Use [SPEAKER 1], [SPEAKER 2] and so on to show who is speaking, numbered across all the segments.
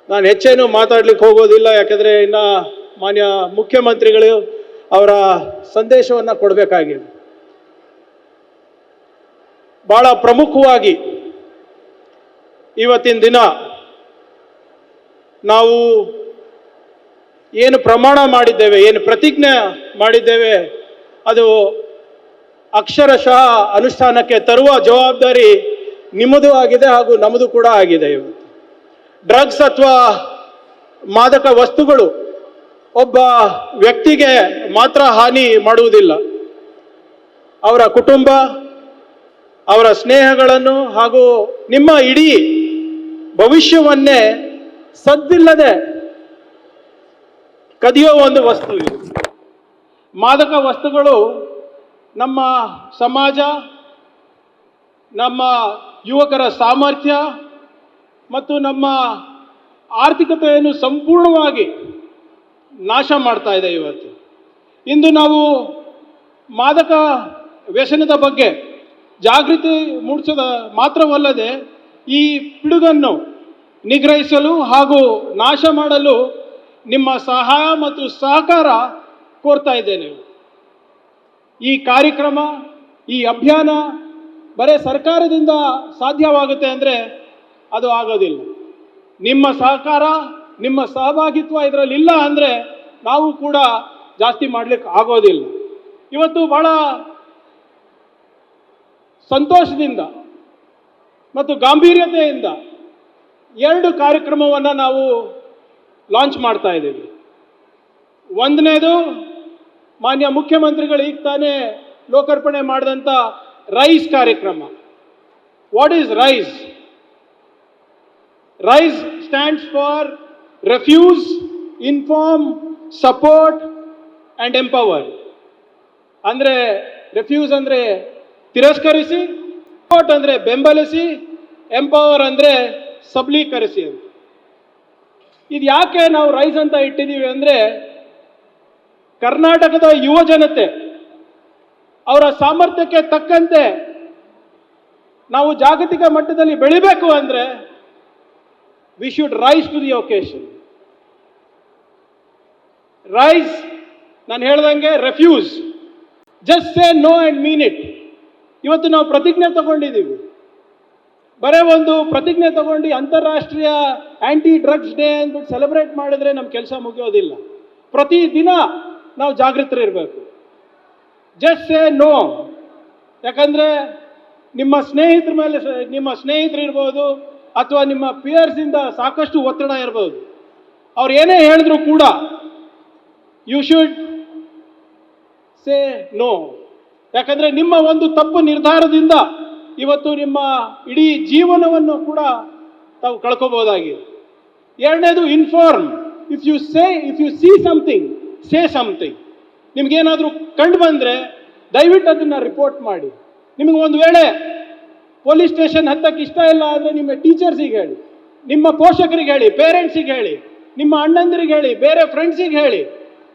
[SPEAKER 1] ನಾನು ಹೆಚ್ಚೇನು ಮಾತಾಡ್ಲಿಕ್ಕೆ ಹೋಗೋದಿಲ್ಲ, ಯಾಕಂದರೆ ಇನ್ನು ಮಾನ್ಯ ಮುಖ್ಯಮಂತ್ರಿಗಳು ಅವರ ಸಂದೇಶವನ್ನು ಕೊಡಬೇಕಾಗಿದೆ. ಭಾಳ ಪ್ರಮುಖವಾಗಿ ಇವತ್ತಿನ ದಿನ ನಾವು ಏನು ಪ್ರಮಾಣ ಮಾಡಿದ್ದೇವೆ, ಏನು ಪ್ರತಿಜ್ಞೆ ಮಾಡಿದ್ದೇವೆ, ಅದು ಅಕ್ಷರಶಃ ಅನುಷ್ಠಾನಕ್ಕೆ ತರುವ ಜವಾಬ್ದಾರಿ ನಿಮ್ಮದು ಆಗಿದೆ ಹಾಗೂ ನಮ್ಮದು ಕೂಡ ಆಗಿದೆ. ಇವತ್ತು ಡ್ರಗ್ಸ್ ಅಥವಾ ಮಾದಕ ವಸ್ತುಗಳು ಒಬ್ಬ ವ್ಯಕ್ತಿಗೆ ಮಾತ್ರ ಹಾನಿ ಮಾಡುವುದಿಲ್ಲ, ಅವರ ಕುಟುಂಬ, ಅವರ ಸ್ನೇಹಗಳನ್ನು ಹಾಗೂ ನಿಮ್ಮ ಇಡೀ ಭವಿಷ್ಯವನ್ನೇ ಸದ್ದಿಲ್ಲದೆ ಕದಿಯೋ ಒಂದು ವಸ್ತು ಇದು. ಮಾದಕ ವಸ್ತುಗಳು ನಮ್ಮ ಸಮಾಜ, ನಮ್ಮ ಯುವಕರ ಸಾಮರ್ಥ್ಯ ಮತ್ತು ನಮ್ಮ ಆರ್ಥಿಕತೆಯನ್ನು ಸಂಪೂರ್ಣವಾಗಿ ನಾಶ ಮಾಡ್ತಾ ಇದೆ. ಇವತ್ತು ಇಂದು ನಾವು ಮಾದಕ ವ್ಯಸನದ ಬಗ್ಗೆ ಜಾಗೃತಿ ಮೂಡಿಸೋದ ಮಾತ್ರವಲ್ಲದೆ ಈ ಪಿಡುಗನ್ನು ನಿಗ್ರಹಿಸಲು ಹಾಗೂ ನಾಶ ಮಾಡಲು ನಿಮ್ಮ ಸಹಾಯ ಮತ್ತು ಸಹಕಾರ ಕೋರ್ತಾ ಇದ್ದೇನೆ. ಈ ಕಾರ್ಯಕ್ರಮ, ಈ ಅಭಿಯಾನ ಬರೀ ಸರ್ಕಾರದಿಂದ ಸಾಧ್ಯವಾಗುತ್ತೆ ಅಂದರೆ ಅದು ಆಗೋದಿಲ್ಲ. ನಿಮ್ಮ ಸಹಕಾರ, ನಿಮ್ಮ ಸಹಭಾಗಿತ್ವ ಇದರಲ್ಲಿ ಇಲ್ಲ ಅಂದರೆ ನಾವು ಕೂಡ ಜಾಸ್ತಿ ಮಾಡಲಿಕ್ಕೆ ಆಗೋದಿಲ್ಲ. ಇವತ್ತು ಬಹಳ ಸಂತೋಷದಿಂದ ಮತ್ತು ಗಾಂಭೀರ್ಯತೆಯಿಂದ 2 ಕಾರ್ಯಕ್ರಮವನ್ನು ನಾವು ಲಾಂಚ್ ಮಾಡ್ತಾ ಇದ್ದೀವಿ. ಒಂದನೇದು ಮಾನ್ಯ ಮುಖ್ಯಮಂತ್ರಿಗಳು ಈಗ ತಾನೇ ಲೋಕಾರ್ಪಣೆ ಮಾಡಿದಂಥ ರೈಸ್ ಕಾರ್ಯಕ್ರಮ. What is rise? Rise stands for refuse, inform, support and empower. ಅಂದರೆ ರೆಫ್ಯೂಸ್ ಅಂದರೆ ತಿರಸ್ಕರಿಸಿ, ಸಪೋರ್ಟ್ ಅಂದರೆ ಬೆಂಬಲಿಸಿ, ಎಂಪವರ್ ಅಂದರೆ ಸಬಲೀಕರಿಸಿ ಅಂತ. ಇದು ಯಾಕೆ ನಾವು ರೈಸ್ ಅಂತ ಇಟ್ಟಿದ್ದೀವಿ ಅಂದರೆ ಕರ್ನಾಟಕದ ಯುವ ಜನತೆ ಅವರ ಸಾಮರ್ಥ್ಯಕ್ಕೆ ತಕ್ಕಂತೆ ನಾವು ಜಾಗತಿಕ ಮಟ್ಟದಲ್ಲಿ ಬೆಳಿಬೇಕು ಅಂದರೆ we should rise to the occasion. Rise, ನಾನು ಹೇಳ್ದಂಗೆ refuse, just say no and mean it. ಇವತ್ತು ನಾವು ಪ್ರತಿಜ್ಞೆ ತಗೊಂಡಿದ್ದೀವಿ. ಬರೇ ಒಂದು ಪ್ರತಿಜ್ಞೆ ತಗೊಂಡು ಅಂತಾರಾಷ್ಟ್ರೀಯ ಆ್ಯಂಟಿ ಡ್ರಗ್ಸ್ ಡೇ ಅಂದ್ಬಿಟ್ಟು ಸೆಲೆಬ್ರೇಟ್ ಮಾಡಿದ್ರೆ ನಮ್ಮ ಕೆಲಸ ಮುಗಿಯೋದಿಲ್ಲ. ಪ್ರತಿದಿನ ನಾವು ಜಾಗೃತರಿರಬೇಕು. Just say no. ಯಾಕಂದರೆ ನಿಮ್ಮ ಸ್ನೇಹಿತರ ಮೇಲೆ, ನಿಮ್ಮ ಸ್ನೇಹಿತರಿರ್ಬೋದು ಅಥವಾ ನಿಮ್ಮ ಪಿಯರ್ಸಿಂದ ಸಾಕಷ್ಟು ಒತ್ತಡ ಇರ್ಬೋದು. ಅವ್ರು ಏನೇ ಹೇಳಿದ್ರು ಕೂಡ ಯು ಶುಡ್ ಸೇ ನೋ. ಯಾಕಂದರೆ ನಿಮ್ಮ ಒಂದು ತಪ್ಪು ನಿರ್ಧಾರದಿಂದ ಇವತ್ತು ನಿಮ್ಮ ಇಡೀ ಜೀವನವನ್ನು ಕೂಡ ತಾವು ಕಳ್ಕೋಬಹುದಾಗಿದೆ. ಎರಡನೇದು inform. If U C something, say something. ನಿಮಗೇನಾದರೂ ಕಂಡು ಬಂದರೆ ದಯವಿಟ್ಟು ಅದನ್ನು ರಿಪೋರ್ಟ್ ಮಾಡಿ. ನಿಮಗೆ ಒಂದು ವೇಳೆ ಪೊಲೀಸ್ ಸ್ಟೇಷನ್ ಹತ್ತಕ್ಕೆ ಇಷ್ಟ ಇಲ್ಲ ಅಂದರೆ ನಿಮ್ಮ ಟೀಚರ್ಸಿಗೆ ಹೇಳಿ, ನಿಮ್ಮ ಪೋಷಕರಿಗೆ ಹೇಳಿ, ಪೇರೆಂಟ್ಸಿಗೆ ಹೇಳಿ, ನಿಮ್ಮ ಅಣ್ಣಂದಿರಿಗೆ ಹೇಳಿ, ಬೇರೆ ಫ್ರೆಂಡ್ಸಿಗೆ ಹೇಳಿ.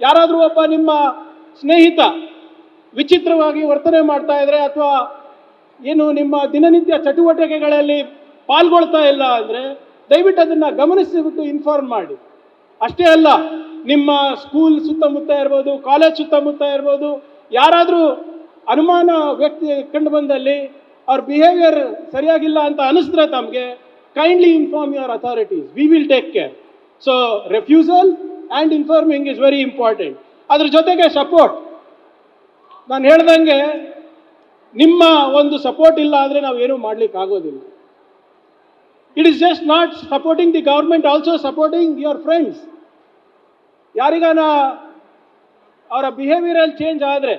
[SPEAKER 1] ಯಾರಾದರೂ ಒಬ್ಬ ನಿಮ್ಮ ಸ್ನೇಹಿತ ವಿಚಿತ್ರವಾಗಿ ವರ್ತನೆ ಮಾಡ್ತಾ ಇದ್ರೆ ಅಥವಾ ಏನು ನಿಮ್ಮ ದಿನನಿತ್ಯ ಚಟುವಟಿಕೆಗಳಲ್ಲಿ ಪಾಲ್ಗೊಳ್ತಾ ಇಲ್ಲ ಅಂದರೆ ದಯವಿಟ್ಟು ಅದನ್ನು ಗಮನಿಸಿಬಿಟ್ಟು ಇನ್ಫಾರ್ಮ್ ಮಾಡಿ. ಅಷ್ಟೇ ಅಲ್ಲ, ನಿಮ್ಮ ಸ್ಕೂಲ್ ಸುತ್ತಮುತ್ತ ಇರ್ಬೋದು, ಕಾಲೇಜ್ ಸುತ್ತಮುತ್ತ ಇರ್ಬೋದು, ಯಾರಾದರೂ ಅನುಮಾನ ವ್ಯಕ್ತಿ ಕಂಡು ಬಂದಲ್ಲಿ ಅವ್ರ ಬಿಹೇವಿಯರ್ ಸರಿಯಾಗಿಲ್ಲ ಅಂತ ಅನಿಸಿದ್ರೆ ತಮಗೆ kindly inform your authorities. We will take care. So refusal and informing is very important. ಅದ್ರ ಜೊತೆಗೆ ಸಪೋರ್ಟ್. ನಾನು ಹೇಳ್ದಂಗೆ ನಿಮ್ಮ ಒಂದು ಸಪೋರ್ಟ್ ಇಲ್ಲ ಅಂದರೆ ನಾವೇನೂ ಮಾಡ್ಲಿಕ್ಕೆ ಆಗೋದಿಲ್ಲ. It is just not supporting the government, also supporting your friends. ಯಾರಿಗಾನ ಅವರ ಬಿಹೇವಿಯರಲ್ಲಿ ಚೇಂಜ್ ಆದರೆ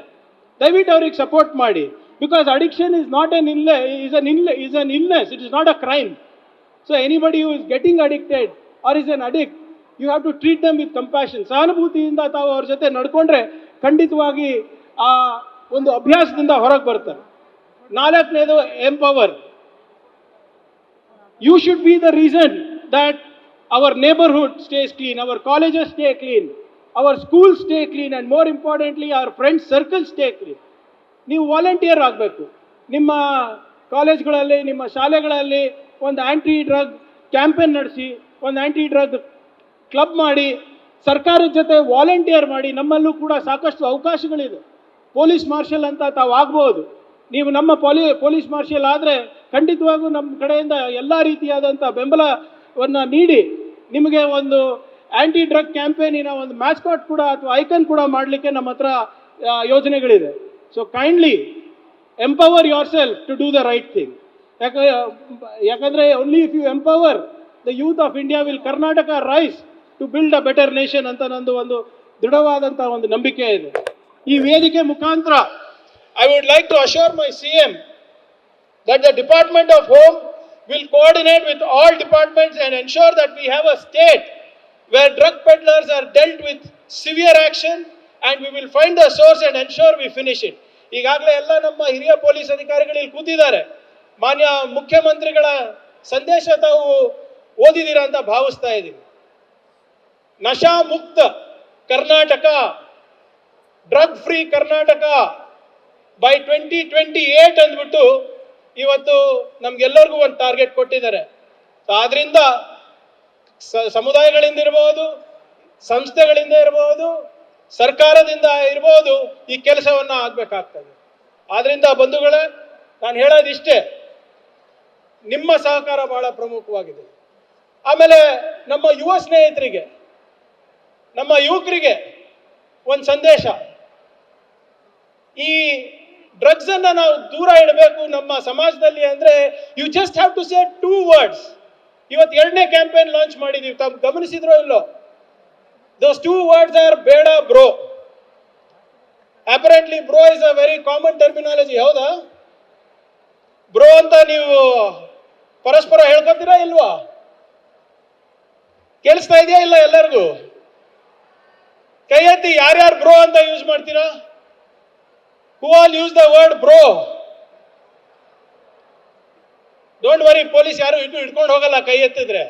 [SPEAKER 1] ದಯವಿಟ್ಟು ಅವ್ರಿಗೆ ಸಪೋರ್ಟ್ ಮಾಡಿ. Because addiction is not an is an illness, it is not a crime. So anybody who is getting addicted or is an addict, you have to treat them with compassion. ಸಹಾನುಭೂತಿಯಿಂದ ತಾವು ಅವ್ರ ಜೊತೆ ನಡ್ಕೊಂಡ್ರೆ ಖಂಡಿತವಾಗಿ ಆ ಒಂದು ಅಭ್ಯಾಸದಿಂದ ಹೊರಗೆ ಬರ್ತಾರೆ. ನಾಲ್ಕನೇದು empower. You should be the reason that our neighbourhood stays clean, our colleges stay clean, our school stay clean, and more importantly our friends circle stay clean. ನೀವು ವಾಲಂಟಿಯರ್ ಆಗಬೇಕು. ನಿಮ್ಮ ಕಾಲೇಜ್ಗಳಲ್ಲಿ, ನಿಮ್ಮ ಶಾಲೆಗಳಲ್ಲಿ ಒಂದು ಆ್ಯಂಟಿ ಡ್ರಗ್ ಕ್ಯಾಂಪೇನ್ ನಡೆಸಿ ಒಂದು anti drug club ಮಾಡಿ, ಸರ್ಕಾರದ ಜೊತೆ ವಾಲಂಟಿಯರ್ ಮಾಡಿ. ನಮ್ಮಲ್ಲೂ ಕೂಡ ಸಾಕಷ್ಟು ಅವಕಾಶಗಳಿದೆ. ಪೊಲೀಸ್ ಮಾರ್ಷಲ್ ಅಂತ ತಾವು ಆಗ್ಬೋದು. ನೀವು ನಮ್ಮ ಪೊಲೀಸ್ ಮಾರ್ಷಲ್ ಆದರೆ ಖಂಡಿತವಾಗೂ ನಮ್ಮ ಕಡೆಯಿಂದ ಎಲ್ಲ ರೀತಿಯಾದಂಥ ಬೆಂಬಲವನ್ನು ನೀಡಿ ನಿಮಗೆ ಒಂದು ಆ್ಯಂಟಿ ಡ್ರಗ್ ಕ್ಯಾಂಪೇನಿನ ಒಂದು ಮ್ಯಾಸ್ಕಾಟ್ ಕೂಡ ಅಥವಾ ಐಕನ್ ಕೂಡ ಮಾಡಲಿಕ್ಕೆ ನಮ್ಮ ಹತ್ರ ಯೋಜನೆಗಳಿದೆ. So kindly empower yourself to do the right thing. ಯಾಕಂದರೆ only if you empower the youth of India will Karnataka rise to build a better nation ಅಂತ ನಂದು ಒಂದು ದೃಢವಾದಂಥ ಒಂದು ನಂಬಿಕೆ ಇದೆ. ಈ ವೇದಿಕೆ ಮುಖಾಂತರ I would like to assure my CM that the Department of Home will coordinate with all departments and ensure that we have a state where drug peddlers are dealt with severe action, and we will find the source and ensure we finish it. ಈಗಾಗಲೇ ಎಲ್ಲ ನಮ್ಮ ಹಿರಿಯ police ಅಧಿಕಾರಿಗಳು ಇಲ್ಲಿ ಕೂತಿದ್ದಾರೆ. ಮಾನ್ಯ ಮುಖ್ಯಮಂತ್ರಿಗಳ ಸಂದೇಶ ತಾವು ಓದಿದ್ದೀರಾ ಅಂತ ಭಾವಿಸ್ತಾ ಇದ್ದೀನಿ. ನಶಾ ಮುಕ್ತ Karnataka, drug free Karnataka by 2028 ಅಂದ್ಬಿಟ್ಟು ಇವತ್ತು ನಮ್ಗೆಲ್ಲರಿಗೂ ಒಂದು ಟಾರ್ಗೆಟ್ ಕೊಟ್ಟಿದ್ದಾರೆ. ಆದ್ರಿಂದ ಸಮುದಾಯಗಳಿಂದ ಇರ್ಬೋದು, ಸಂಸ್ಥೆಗಳಿಂದ ಇರ್ಬೋದು, ಸರ್ಕಾರದಿಂದ ಇರ್ಬೋದು, ಈ ಕೆಲಸವನ್ನು ಆಗಬೇಕಾಗ್ತದೆ. ಆದ್ರಿಂದ ಬಂಧುಗಳೇ, ನಾನು ಹೇಳೋದಿಷ್ಟೇ, ನಿಮ್ಮ ಸಹಕಾರ ಬಹಳ ಪ್ರಮುಖವಾಗಿದೆ. ಆಮೇಲೆ ನಮ್ಮ ಯುವ ಸ್ನೇಹಿತರಿಗೆ, ನಮ್ಮ ಯುವಕರಿಗೆ ಒಂದು ಸಂದೇಶ. ಈ ಡ್ರಗ್ಸ್ ಅನ್ನ ನಾವು ದೂರ ಇಡಬೇಕು ನಮ್ಮ ಸಮಾಜದಲ್ಲಿ ಅಂದ್ರೆ you just have to say 2 words. ಇವತ್ತು 2ನೇ ಕ್ಯಾಂಪೇನ್ ಲಾಂಚ್ ಮಾಡಿದೀವಿ, ತಾವು ಗಮನಿಸಿದ್ರೋ ಇಲ್ಲೋ? ದೋಸ್ 2 words ಆರ್ ಬೇಡ bro. Apparently bro is a very common terminology. ಹೌದಾ? ಬ್ರೋ ಅಂತ ನೀವು ಪರಸ್ಪರ ಹೇಳ್ಕೊತೀರಾ ಇಲ್ವಾ? ಕೇಳಿಸ್ತಾ ಇದೆಯಾ ಇಲ್ಲ ಎಲ್ಲರಿಗೂ? ಕೈ ಎತ್ತಿ ಯಾರ್ಯಾರು ಬ್ರೋ ಅಂತ ಯೂಸ್ ಮಾಡ್ತೀರಾ? Who all use the word bro? Don't worry, police ಯಾರು ಇಟ್ಕೊಂಡು ಹೋಗಲ್ಲ ಕೈ ಎತ್ತಿದ್ರೆ.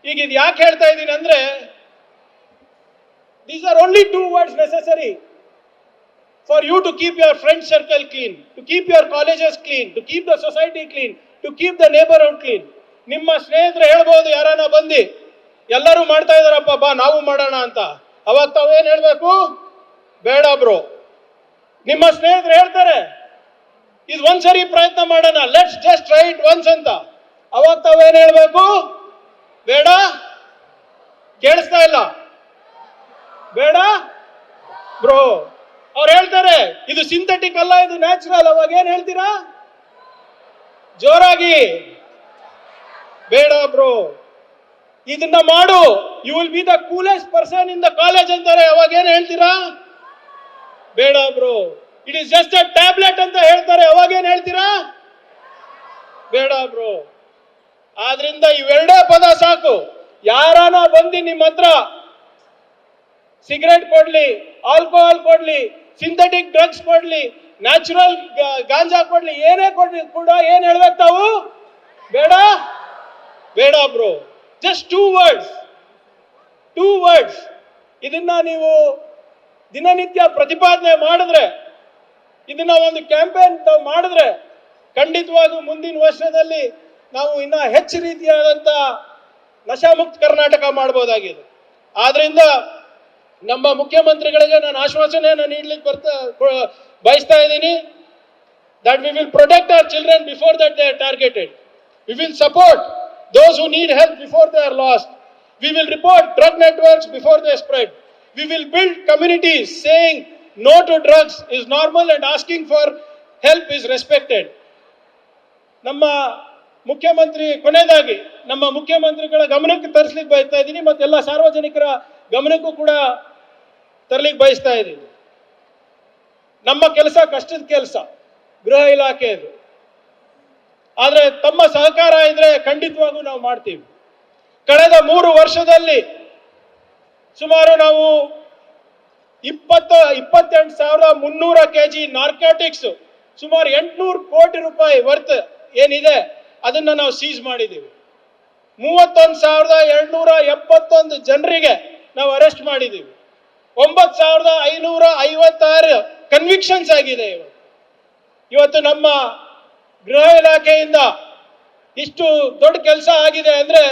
[SPEAKER 1] ಈಗ ಇದು ಯಾಕೆ ಹೇಳ್ತಾ ಇದ್ದೀನಿ ಅಂದ್ರೆ, these are only 2 words necessary for you to keep your friend circle clean, to keep your colleges clean, to keep the society clean, to keep the neighborhood clean. ನಿಮ್ಮ ಸ್ನೇಹಿತರು ಹೇಳ್ಬೋದು, ಯಾರಾನ ಬಂದು ಎಲ್ಲರೂ ಮಾಡ್ತಾ ಇದಾರಪ್ಪ ಬಾ ನಾವು ಮಾಡೋಣ ಅಂತ, ಅವಾಗ ತಾವೇನು ಹೇಳ್ಬೇಕು? ಬೇಡ ಬ್ರೋ. ನಿಮ್ಮ ಸ್ನೇಹಿತರು ಹೇಳ್ತಾರೆ ಇದು ಒಂದ್ಸರಿ ಪ್ರಯತ್ನ ಮಾಡೋಣ, let's just try it once ಅಂತ, ಅವಾಗ ತಾವೇನು ಹೇಳ್ಬೇಕು? ಬೇಡ. ಕೇಳಿಸ್ತಾ ಇಲ್ಲ? ಬೇಡ ಬ್ರೋ. ಅವ್ರು ಹೇಳ್ತಾರೆ ಇದು ಸಿಂಥೆಟಿಕ್ ಅಲ್ಲ, ಇದು ನ್ಯಾಚುರಲ್, ಅವಾಗ ಏನ್ ಹೇಳ್ತೀರಾ? ಜೋರಾಗಿ ಬೇಡ ಬ್ರೋ. ಇದನ್ನ ಮಾಡು, you will be the coolest person in the college ಅಂತಾರೆ, ಅವಾಗ ಏನ್ ಹೇಳ್ತೀರಾ? ಬೇಡ bro. It is just a tablet ಅಂತ ಹೇಳ್ತಾರೆ, ಅವಾಗೇನ್ ಹೇಳ್ತೀರಾ? ಬೇಡ ಬ್ರೋ. ಆದ್ರಿಂದ ಇವೆರಡೇ ಪದ ಸಾಕು. ಯಾರಾನ ಬಂದು ನಿಮ್ಮ ಹತ್ರ ಸಿಗರೆಟ್ ಕೊಡ್ಲಿ, ಆಲ್ಕೋಹಾಲ್ ಕೊಡ್ಲಿ, ಸಿಂಥೆಟಿಕ್ ಡ್ರಗ್ಸ್ ಕೊಡ್ಲಿ, ನ್ಯಾಚುರಲ್ ಗಾಂಜಾ ಕೊಡ್ಲಿ, ಏನೇ ಕೊಡ್ಲಿ ಕೂಡ ಏನ್ ಹೇಳ್ಬೇಕು ತಾವು? ಬೇಡ ಬೇಡ ಬ್ರೋ. Just 2 words. 2 words. ಇದನ್ನ ನೀವು ದಿನನಿತ್ಯ ಪ್ರತಿಪಾದನೆ ಮಾಡಿದ್ರೆ, ಇದನ್ನ ಒಂದು ಕ್ಯಾಂಪೇನ್ ಮಾಡಿದ್ರೆ, ಖಂಡಿತವಾಗೂ ಮುಂದಿನ ವರ್ಷದಲ್ಲಿ ನಾವು ಇನ್ನ ಹೆಚ್ಚು ರೀತಿಯಾದಂಥ ನಶಾಮುಕ್ತ ಕರ್ನಾಟಕ ಮಾಡಬಹುದಾಗಿದೆ. ಆದ್ರಿಂದ ನಮ್ಮ ಮುಖ್ಯಮಂತ್ರಿಗಳಿಗೆ ನಾನು ಆಶ್ವಾಸನೆಯನ್ನು ನೀಡಲಿಕ್ಕೆ ಬಯಸ್ತಾ ಇದ್ದೀನಿ. That we will protect our children before that they are targeted. We will support those who need help before they are lost. We will report drug networks before they spread. We will build communities saying no to drugs is normal and asking for help is respected. ನಮ್ಮ ಮುಖ್ಯಮಂತ್ರಿ ಕೊನೆಯದಾಗಿ ನಮ್ಮ ಮುಖ್ಯಮಂತ್ರಿಗಳ ಗಮನಕ್ಕೆ ತರಿಸಲಿಕ್ಕೆ ಬಯಸ್ತಾ ಇದ್ದೀನಿ, ಮತ್ತೆಲ್ಲ ಸಾರ್ವಜನಿಕರ ಗಮನಕ್ಕೂ ಕೂಡ ತರಲಿಕ್ಕೆ ಬಯಸ್ತಾ ಇದ್ದೀನಿ. ನಮ್ಮ ಕೆಲಸ ಕಷ್ಟದ ಕೆಲಸ, ಗೃಹ ಇಲಾಖೆಯದು. ಆದರೆ ತಮ್ಮ ಸಹಕಾರ ಇದ್ರೆ ಖಂಡಿತವಾಗೂ ನಾವು ಮಾಡ್ತೀವಿ. ಕಳೆದ 3 ವರ್ಷದಲ್ಲಿ ಸುಮಾರು ನಾವು 28,300 kg ನಾರ್ಕೋಟಿಕ್ಸ್, ಸುಮಾರು 800 ಕೋಟಿ ರೂಪಾಯಿ ವರ್ತ್ ಏನಿದೆ ಅದನ್ನ ನಾವು ಸೀಸ್ ಮಾಡಿದ್ದೀವಿ. 31,271 ಜನರಿಗೆ ನಾವು ಅರೆಸ್ಟ್ ಮಾಡಿದ್ದೀವಿ. 9,556 ಕನ್ವಿಕ್ಷನ್ಸ್ ಆಗಿದೆ. ಇವತ್ತು ನಮ್ಮ ಗೃಹ ಇಲಾಖೆಯಿಂದ ಇಷ್ಟು ದೊಡ್ಡ ಕೆಲಸ ಆಗಿದೆ ಅಂದರೆ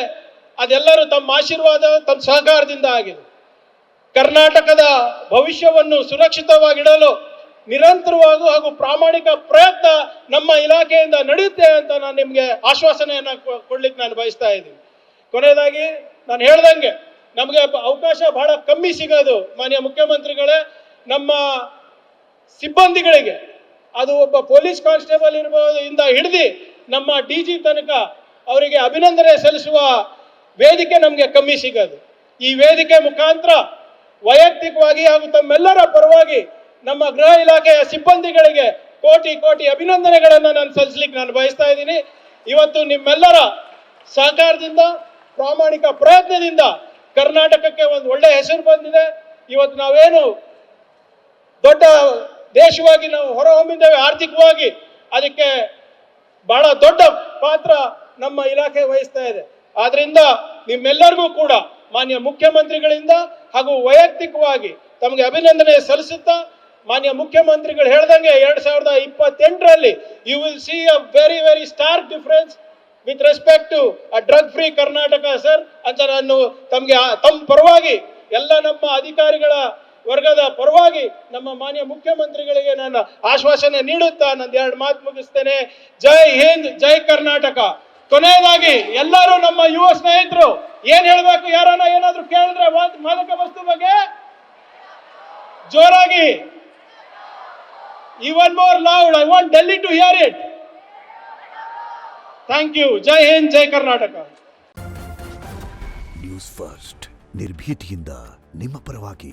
[SPEAKER 1] ಅದೆಲ್ಲರೂ ತಮ್ಮ ಆಶೀರ್ವಾದ, ತಮ್ಮ ಸಹಕಾರದಿಂದ ಆಗಿದೆ. ಕರ್ನಾಟಕದ ಭವಿಷ್ಯವನ್ನು ಸುರಕ್ಷಿತವಾಗಿಡಲು ನಿರಂತರವಾಗೂ ಹಾಗೂ ಪ್ರಾಮಾಣಿಕ ಪ್ರಯತ್ನ ನಮ್ಮ ಇಲಾಖೆಯಿಂದ ನಡೆಯುತ್ತೆ ಅಂತ ನಾನು ನಿಮಗೆ ಆಶ್ವಾಸನೆಯನ್ನು ಕೊಡ್ಲಿಕ್ಕೆ ನಾನು ಬಯಸ್ತಾ ಇದ್ದೀನಿ. ಕೊನೆಯದಾಗಿ ನಾನು ಹೇಳ್ದಂಗೆ ನಮಗೆ ಅವಕಾಶ ಬಹಳ ಕಮ್ಮಿ ಸಿಗೋದು ಮಾನ್ಯ ಮುಖ್ಯಮಂತ್ರಿಗಳೇ. ನಮ್ಮ ಸಿಬ್ಬಂದಿಗಳಿಗೆ, ಅದು ಒಬ್ಬ ಪೊಲೀಸ್ ಕಾನ್ಸ್ಟೇಬಲ್ ಇರ್ಬೋದು ಇಂದ ಹಿಡಿದು ನಮ್ಮ DG ತನಕ ಅವರಿಗೆ ಅಭಿನಂದನೆ ಸಲ್ಲಿಸುವ ವೇದಿಕೆ ನಮಗೆ ಕಮ್ಮಿ ಸಿಗೋದು. ಈ ವೇದಿಕೆ ಮುಖಾಂತರ ವೈಯಕ್ತಿಕವಾಗಿ ಹಾಗೂ ತಮ್ಮೆಲ್ಲರ ಪರವಾಗಿ ನಮ್ಮ ಗೃಹ ಇಲಾಖೆಯ ಸಿಬ್ಬಂದಿಗಳಿಗೆ ಕೋಟಿ ಕೋಟಿ ಅಭಿನಂದನೆಗಳನ್ನು ನಾನು ಸಲ್ಲಿಸಲಿಕ್ಕೆ ನಾನು ಬಯಸ್ತಾ ಇದ್ದೀನಿ. ಇವತ್ತು ನಿಮ್ಮೆಲ್ಲರ ಸಹಕಾರದಿಂದ, ಪ್ರಾಮಾಣಿಕ ಪ್ರಯತ್ನದಿಂದ ಕರ್ನಾಟಕಕ್ಕೆ ಒಂದು ಒಳ್ಳೆಯ ಹೆಸರು ಬಂದಿದೆ. ಇವತ್ತು ನಾವೇನು ದೊಡ್ಡ ದೇಶವಾಗಿ ನಾವು ಹೊರಹೊಮ್ಮಿದ್ದೇವೆ ಆರ್ಥಿಕವಾಗಿ, ಅದಕ್ಕೆ ಬಹಳ ದೊಡ್ಡ ಪಾತ್ರ ನಮ್ಮ ಇಲಾಖೆ ವಹಿಸ್ತಾ ಇದೆ. ಆದ್ರಿಂದ ನಿಮ್ಮೆಲ್ಲರಿಗೂ ಕೂಡ ಮಾನ್ಯ ಮುಖ್ಯಮಂತ್ರಿಗಳಿಂದ ಹಾಗೂ ವೈಯಕ್ತಿಕವಾಗಿ ತಮಗೆ ಅಭಿನಂದನೆ ಸಲ್ಲಿಸುತ್ತಾ, ಮಾನ್ಯ ಮುಖ್ಯಮಂತ್ರಿಗಳು ಹೇಳ್ದಂಗೆ 2028ರಲ್ಲಿ you will see a very very stark difference with respect to a drug free Karnataka sir ಅಂತ ನಾನು ತಮ್ಮ ಪರವಾಗಿ, ಎಲ್ಲ ನಮ್ಮ ಅಧಿಕಾರಿಗಳ ವರ್ಗದ ಪರವಾಗಿ ನಮ್ಮ ಮಾನ್ಯ ಮುಖ್ಯಮಂತ್ರಿಗಳಿಗೆ ನಾನು ಆಶ್ವಾಸನೆ ನೀಡುತ್ತಾ ನನ್ನ 2 ಮಾತು ಮುಗಿಸ್ತೇನೆ. ಜೈ ಹಿಂದ್, ಜೈ ಕರ್ನಾಟಕ. ಕೊನೆಯದಾಗಿ ಎಲ್ಲರೂ ನಮ್ಮ ಯುವ ಸ್ನೇಹಿತರು ಏನ್ ಹೇಳ್ಬೇಕು, ಯಾರನ್ನ ಏನಾದ್ರು ಕೇಳಿದ್ರೆ ಮಾದಕ ವಸ್ತು ಬಗ್ಗೆ ಜೋರಾಗಿ, even more loud, I want Delhi to hear it. Thank you. Jai Hind, Jai Karnataka.
[SPEAKER 2] News first ನಿರ್ಭೀತಿಯಿಂದ ನಿಮ್ಮ ಪರವಾಗಿ.